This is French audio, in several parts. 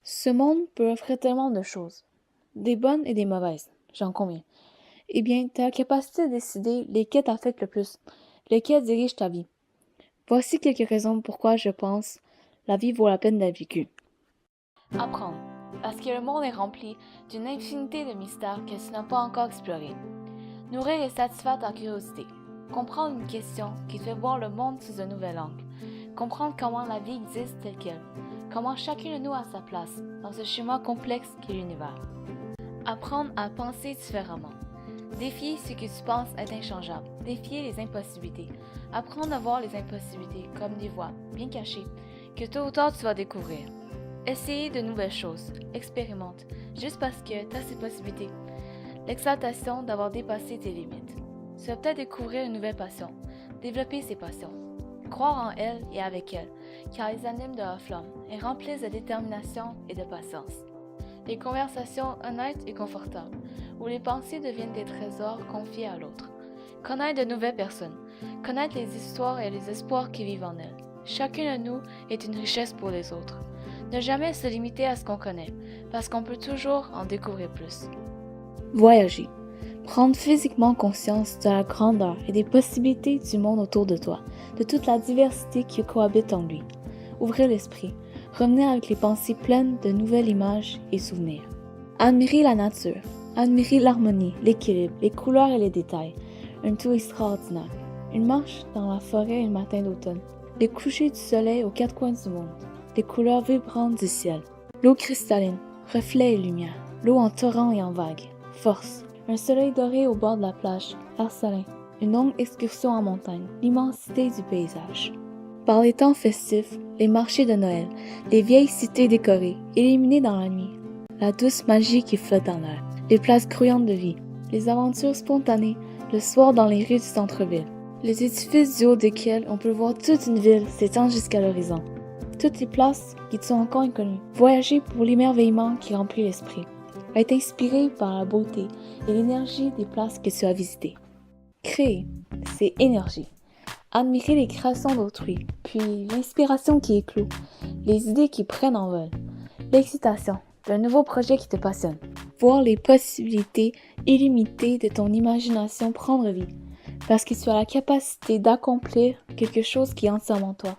Ce monde peut offrir tellement de choses, des bonnes et des mauvaises, j'en conviens. Eh bien, tu as la capacité de décider lesquelles t'affectent le plus, lesquelles dirigent ta vie. Voici quelques raisons pourquoi je pense la vie vaut la peine d'être vécue. Apprendre, parce que le monde est rempli d'une infinité de mystères que tu n'as pas encore explorés. Nourrir et satisfaire ta curiosité. Comprendre une question qui te fait voir le monde sous une nouvelle angle. Comprendre comment la vie existe telle qu'elle. Comment chacun de nous a sa place dans ce schéma complexe qu'est l'univers. Apprendre à penser différemment. Défier ce que tu penses être inchangeable. Défier les impossibilités. Apprendre à voir les impossibilités comme des voies bien cachées que tôt ou tard tu vas découvrir. Essayer de nouvelles choses. Expérimente, juste parce que tu as ces possibilités. L'exaltation d'avoir dépassé tes limites. Tu vas peut-être découvrir une nouvelle passion, développer ses passions, croire en elle et avec elle, car elles animent de la flamme et remplissent de détermination et de patience. Les conversations honnêtes et confortables, où les pensées deviennent des trésors confiés à l'autre. Connaître de nouvelles personnes, connaître les histoires et les espoirs qui vivent en elles. Chacun de nous est une richesse pour les autres. Ne jamais se limiter à ce qu'on connaît, parce qu'on peut toujours en découvrir plus. Voyager. Prendre physiquement conscience de la grandeur et des possibilités du monde autour de toi, de toute la diversité qui cohabite en lui. Ouvrir l'esprit. Revenir avec les pensées pleines de nouvelles images et souvenirs. Admirer la nature. Admirer l'harmonie, l'équilibre, les couleurs et les détails. Un tout extraordinaire. Une marche dans la forêt un matin d'automne. Les couchers du soleil aux quatre coins du monde. Les couleurs vibrantes du ciel. L'eau cristalline, reflets et lumière. L'eau en torrent et en vagues. Force. Un soleil doré au bord de la plage. Air salin. Une longue excursion en montagne. L'immensité du paysage. Par les temps festifs, les marchés de Noël, les vieilles cités décorées, illuminées dans la nuit, la douce magie qui flotte dans l'air, les places grouillantes de vie, les aventures spontanées, le soir dans les rues du centre-ville, les édifices du haut desquels on peut voir toute une ville s'étendre jusqu'à l'horizon, toutes les places qui te sont encore inconnues, voyager pour l'émerveillement qui remplit l'esprit, être inspiré par la beauté et l'énergie des places que tu as visitées. Créer, c'est énergie. Admirer les créations d'autrui, puis l'inspiration qui éclot, les idées qui prennent en vol, l'excitation d'un nouveau projet qui te passionne, voir les possibilités illimitées de ton imagination prendre vie, parce que tu as la capacité d'accomplir quelque chose qui est entièrement toi.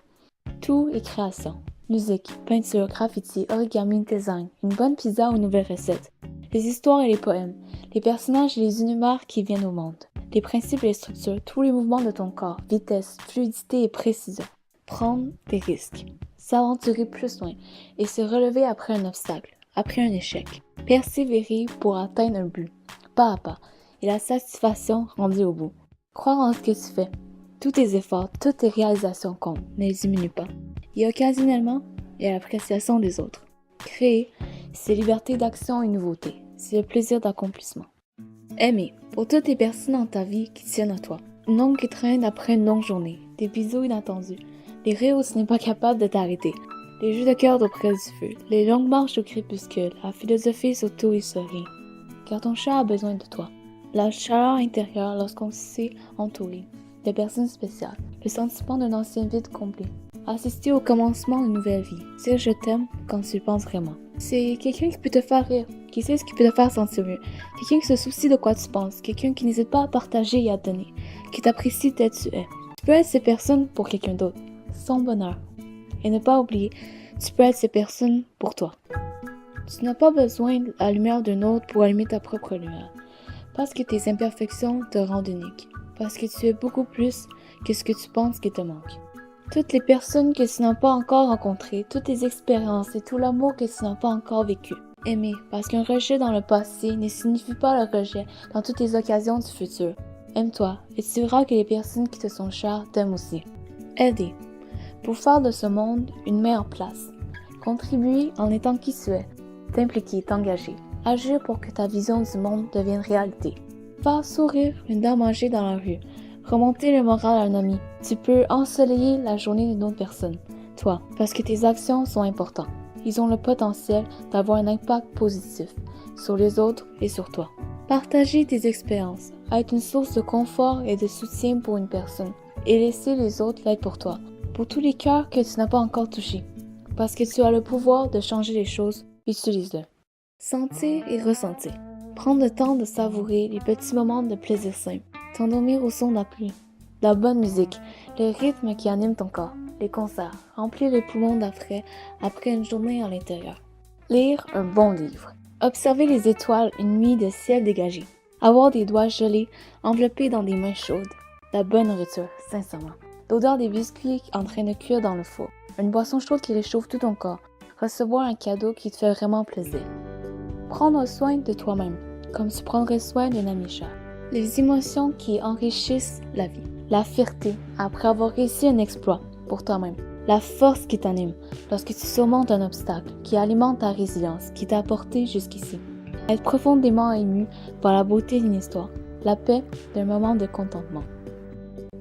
Tout est création. Musique, peinture, graffiti, origami, design, une bonne pizza ou une nouvelle recette, les histoires et les poèmes, les personnages et les univers qui viennent au monde. Les principes et les structures, tous les mouvements de ton corps, vitesse, fluidité et précision. Prendre des risques, s'aventurer plus loin et se relever après un obstacle, après un échec. Persévérer pour atteindre un but, pas à pas, et la satisfaction rendue au bout. Croire en ce que tu fais. Tous tes efforts, toutes tes réalisations comptent, ne les diminue pas. Et occasionnellement, il y a l'appréciation des autres. Créer, c'est liberté d'action et nouveauté, c'est le plaisir d'accomplissement. Aimer, pour toutes les personnes dans ta vie qui tiennent à toi. Une longue qui traîne après une longue journée, des bisous inattendus, les rires où tu n'es pas capable de t'arrêter, les jeux de cœur auprès du feu, les longues marches au crépuscule, à philosopher sur tout et sur rien. Car ton chat a besoin de toi. La chaleur intérieure lorsqu'on se sait entouré de personnes spéciales, le sentiment d'un ancien vide complet. Assister au commencement d'une nouvelle vie, dire je t'aime quand tu y penses vraiment. C'est quelqu'un qui peut te faire rire, qui sait ce qui peut te faire sentir mieux, quelqu'un qui se soucie de quoi tu penses, quelqu'un qui n'hésite pas à partager et à donner, qui t'apprécie tel tu es. Tu peux être cette personne pour quelqu'un d'autre, son bonheur. Et ne pas oublier, tu peux être cette personne pour toi. Tu n'as pas besoin de la lumière d'un autre pour allumer ta propre lumière, parce que tes imperfections te rendent unique, parce que tu es beaucoup plus que ce que tu penses qui te manque. Toutes les personnes que tu n'as pas encore rencontrées, toutes les expériences et tout l'amour que tu n'as pas encore vécu. Aimer, parce qu'un rejet dans le passé ne signifie pas le rejet dans toutes les occasions du futur. Aime-toi et tu verras que les personnes qui te sont chères t'aiment aussi. Aider, pour faire de ce monde une meilleure place. Contribuer en étant qui tu es. T'impliquer, t'engager. Agir pour que ta vision du monde devienne réalité. Faire sourire une dame âgée dans la rue. Remonter le moral à un ami. Tu peux ensoleiller la journée d'une autre personne. Toi, parce que tes actions sont importantes. Ils ont le potentiel d'avoir un impact positif sur les autres et sur toi. Partager tes expériences, être une source de confort et de soutien pour une personne. Et laisser les autres l'être pour toi. Pour tous les cœurs que tu n'as pas encore touchés. Parce que tu as le pouvoir de changer les choses utilise-le. Sentir et ressentir. Prendre le temps de savourer les petits moments de plaisir simple. T'endormir au son de la pluie. De la bonne musique, le rythme qui anime ton corps. Les concerts, remplir les poumons d'air frais après une journée à l'intérieur. Lire un bon livre. Observer les étoiles une nuit de ciel dégagé. Avoir des doigts gelés enveloppés dans des mains chaudes. La bonne nourriture, sincèrement. L'odeur des biscuits en train de cuire dans le four. Une boisson chaude qui réchauffe tout ton corps. Recevoir un cadeau qui te fait vraiment plaisir. Prendre soin de toi-même, comme tu prendrais soin d'un ami cher. Les émotions qui enrichissent la vie. La fierté après avoir réussi un exploit pour toi-même. La force qui t'anime lorsque tu surmontes un obstacle, qui alimente ta résilience, qui t'a apporté jusqu'ici. Être profondément ému par la beauté d'une histoire, la paix d'un moment de contentement.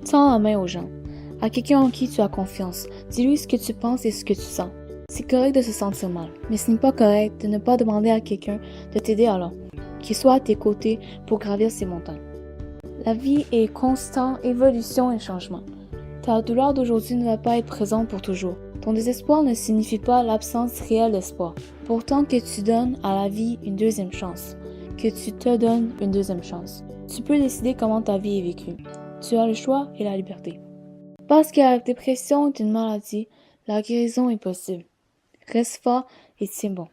Tends la main aux gens, à quelqu'un en qui tu as confiance. Dis-lui ce que tu penses et ce que tu sens. C'est correct de se sentir mal, mais ce n'est pas correct de ne pas demander à quelqu'un de t'aider alors, qu'il soit à tes côtés pour gravir ces montagnes. La vie est constante évolution et changement. Ta douleur d'aujourd'hui ne va pas être présente pour toujours. Ton désespoir ne signifie pas l'absence réelle d'espoir. Pourtant que tu donnes à la vie une deuxième chance, que tu te donnes une deuxième chance. Tu peux décider comment ta vie est vécue. Tu as le choix et la liberté. Parce que la dépression est une maladie, la guérison est possible. Reste fort et tiens bon.